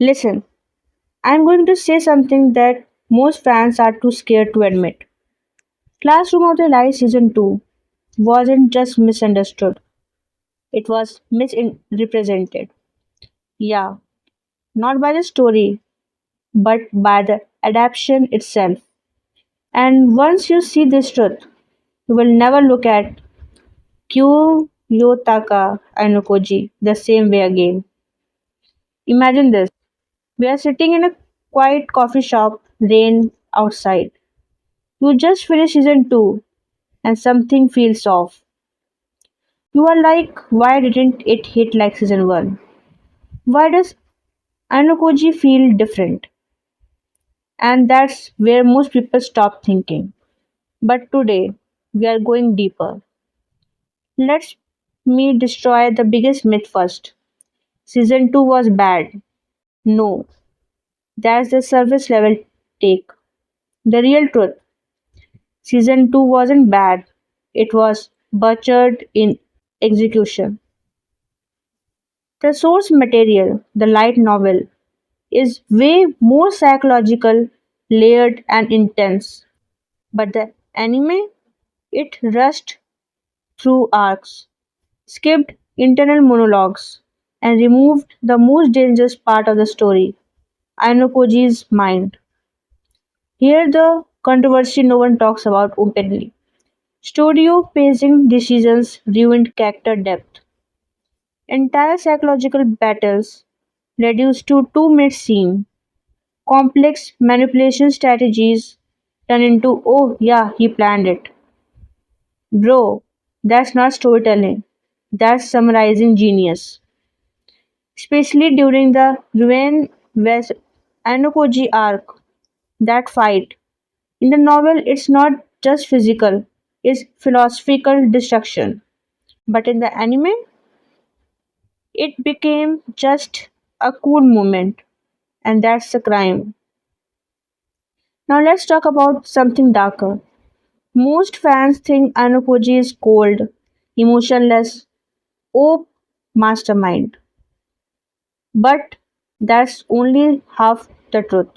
Listen, I'm going to say something that most fans are too scared to admit. Classroom of the Light Season 2 wasn't just misunderstood, it was misrepresented. Yeah, not by the story, but by the adaptation itself. And once you see this truth, you will never look at Kyotaka Ayanokoji the same way again. Imagine this. We are sitting in a quiet coffee shop, rain outside. You just finished season 2 and something feels off. You are like, why didn't it hit like season 1? Why does Ayanokoji feel different? And that's where most people stop thinking. But today, we are going deeper. Let's me destroy the biggest myth first. Season 2 was bad. No, that's the surface level take. The real truth, season 2 wasn't bad. It was butchered in execution. The source material, the light novel, is way more psychological, layered, and intense. But the anime, it rushed through arcs, skipped internal monologues, and removed the most dangerous part of the story, Ainokoji's mind. Here, the controversy no one talks about openly. Studio pacing decisions ruined character depth. Entire psychological battles reduced to 2 minute scene. Complex manipulation strategies turn into, oh yeah, he planned it. Bro, that's not storytelling. That's summarizing genius. Especially during the Ruin West Anokoji arc, that fight. In the novel, it's not just physical, it's philosophical destruction. But in the anime, it became just a cool moment, and that's a crime. Now let's talk about something darker. Most fans think Anokoji is cold, emotionless, oh mastermind. But that's only half the truth.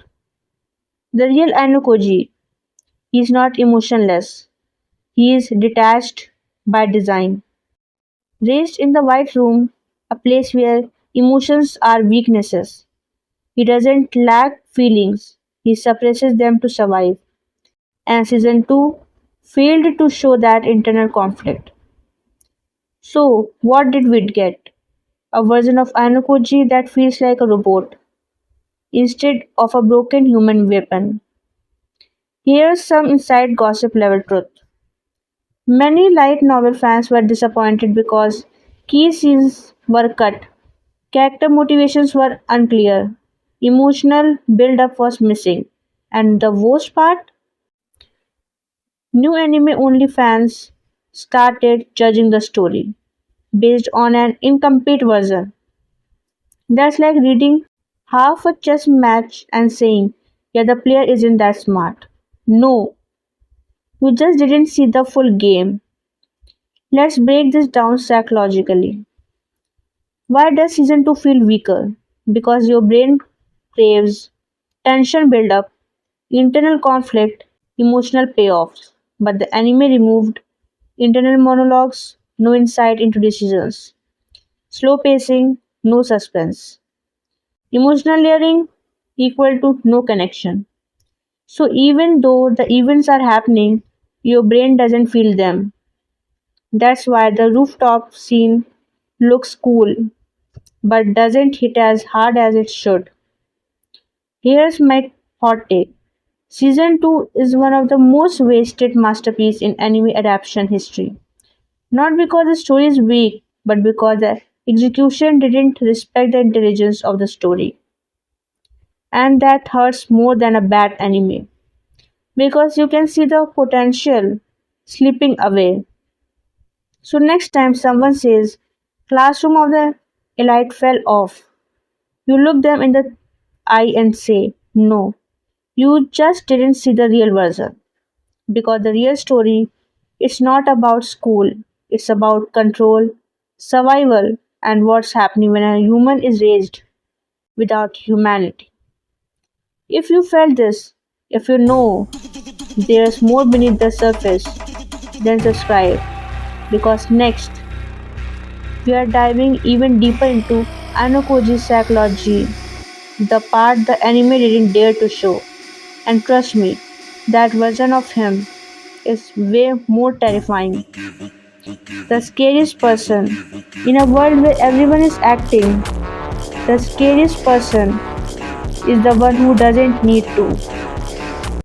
The real Anokoji is not emotionless. He is detached by design. Raised in the White Room, a place where emotions are weaknesses. He doesn't lack feelings, he suppresses them to survive. And season 2 failed to show that internal conflict. So, what did we get? A version of Ayanokoji that feels like a robot instead of a broken human weapon. Here's some inside gossip level truth. Many light novel fans were disappointed because key scenes were cut, character motivations were unclear, emotional build up was missing, and the worst part, new anime only fans started judging the story based on an incomplete version. That's like reading half a chess match and saying, yeah, the player isn't that smart. No, you just didn't see the full game. Let's break this down psychologically. Why does season 2 feel weaker? Because your brain craves tension build-up, internal conflict, emotional payoffs. But the anime removed internal monologues, no insight into decisions, slow pacing, no suspense, emotional layering equal to no connection. So even though the events are happening, your brain doesn't feel them. That's why the rooftop scene looks cool but doesn't hit as hard as it should. Here's my hot take. Season 2 is one of the most wasted masterpieces in anime adaptation history. Not because the story is weak, but because the execution didn't respect the intelligence of the story. And that hurts more than a bad anime. Because you can see the potential slipping away. So next time someone says classroom of the elite fell off, you look them in the eye and say, no, you just didn't see the real version. Because the real story it's not about school, it's about control, survival, and what's happening when a human is raised without humanity. If you felt this, if you know there's more beneath the surface, then subscribe because next we are diving even deeper into Ayanokoji psychology, the part the anime didn't dare to show. And trust me, that version of him is way more terrifying. The scariest person. In a world where everyone is acting, the scariest person is the one who doesn't need to.